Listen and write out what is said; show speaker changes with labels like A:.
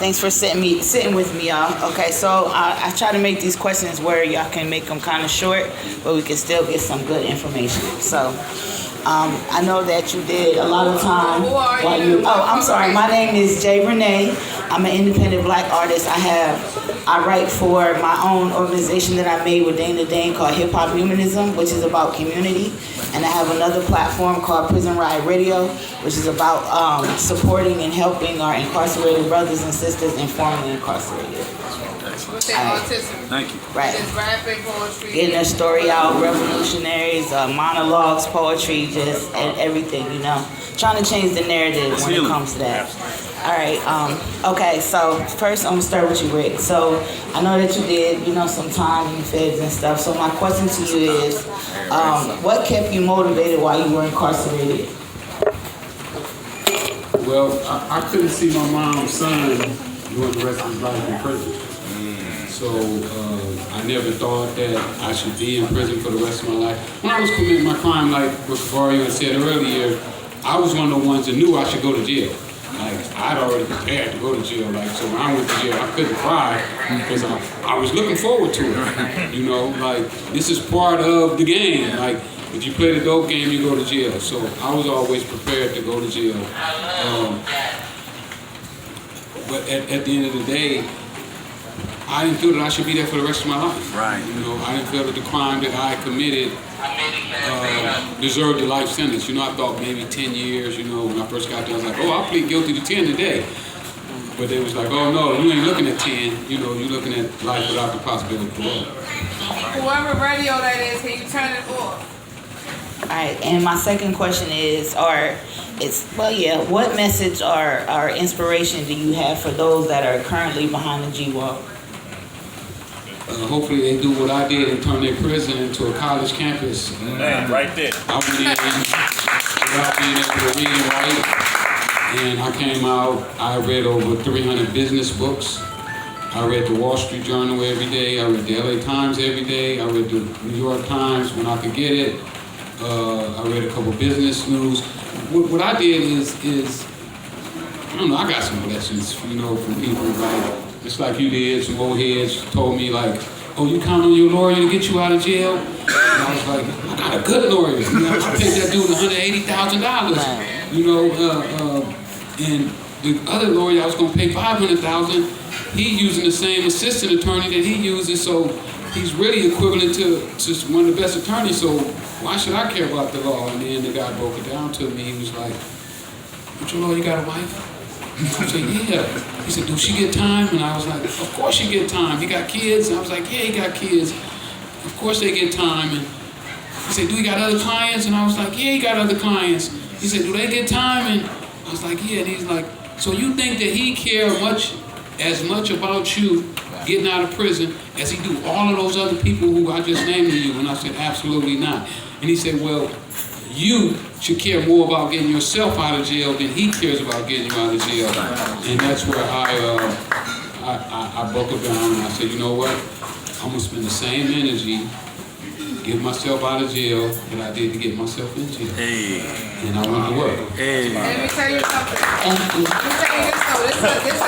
A: Thanks for sitting with me, y'all. Okay, so I try to make these questions where y'all can make them kind of short, but we can still get some good information. So, I know that you did a lot of time while you. Oh, I'm sorry. My name is Jay Rene. I'm an independent black artist. I write for my own organization that I made with Dana Dane called Hip Hop Humanism, which is about community. And I have another platform called Prison Riot Radio, which is about supporting and helping our incarcerated brothers and sisters and formerly incarcerated.
B: With their autism.
C: Thank you.
A: Right.
B: Just rapping, poetry.
A: Getting their story out, revolutionaries, monologues, poetry, just everything, you know. Trying to change the narrative when it comes to that. All right. Okay, so first I'm going to start with you, Rick. So I know that you did, you know, some time in the feds and stuff. So my question to you is, what kept you motivated while you were incarcerated?
D: Well, I couldn't see my mom's son doing the rest of his life in prison. So I never thought that I should be in prison for the rest of my life. When I was committing my crime, like Vario had said earlier, I was one of the ones that knew I should go to jail. Like, I'd already prepared to go to jail. Like, so when I went to jail, I couldn't cry because I was looking forward to it. You know, like, this is part of the game. Like, if you play the dope game, you go to jail. So I was always prepared to go to jail. But at the end of the day, I didn't feel that I should be there for the rest of my life.
C: Right.
D: You know, I didn't feel that the crime that I committed deserved a life sentence. You know, I thought maybe 10 years, you know, when I first got there, I was like, oh, I'll plead guilty to 10 today. But they was like, oh no, you ain't looking at 10, you know, you're looking at life without the possibility of parole.
B: Whoever radio that is, can you turn it off?
A: All right, and my second question is, what message or inspiration do you have for those that are currently behind the G-Wall?
D: Hopefully they do what I did and turn their prison into a college campus.
C: Right there.
D: I went in without being able to read and write, and I came out, I read over 300 business books. I read the Wall Street Journal every day, I read the LA Times every day, I read the New York Times when I could get it. I read a couple business news. What I did is, I don't know, I got some lessons, you know, from people like, just like you did, some old heads told me like, oh, you count on your lawyer to get you out of jail? And I was like, I got a good lawyer. You know, I paid that dude $180,000. You know, and the other lawyer I was gonna pay $500,000. He using the same assistant attorney that he uses, so he's really equivalent to one of the best attorneys. So why should I care about the law? And then the guy broke it down to me. He was like, "But your lawyer got a wife?" I said, yeah. He said, do she get time? And I was like, of course she get time. He got kids? And I was like, yeah, he got kids. Of course they get time. And he said, do he got other clients? And I was like, yeah, he got other clients. He said, do they get time? And I was like, yeah. And he's like, so you think that he care as much about you getting out of prison as he do all of those other people who I just named to you? And I said, absolutely not. And he said, well, you should care more about getting yourself out of jail than he cares about getting you out of jail. And that's where I broke it down and I said, you know what? I'm gonna spend the same energy get myself out of jail that I did to get myself in jail.
C: Hey.
D: And I went to work.
C: Hey.
B: Let me tell you something. Let me tell you this though. This is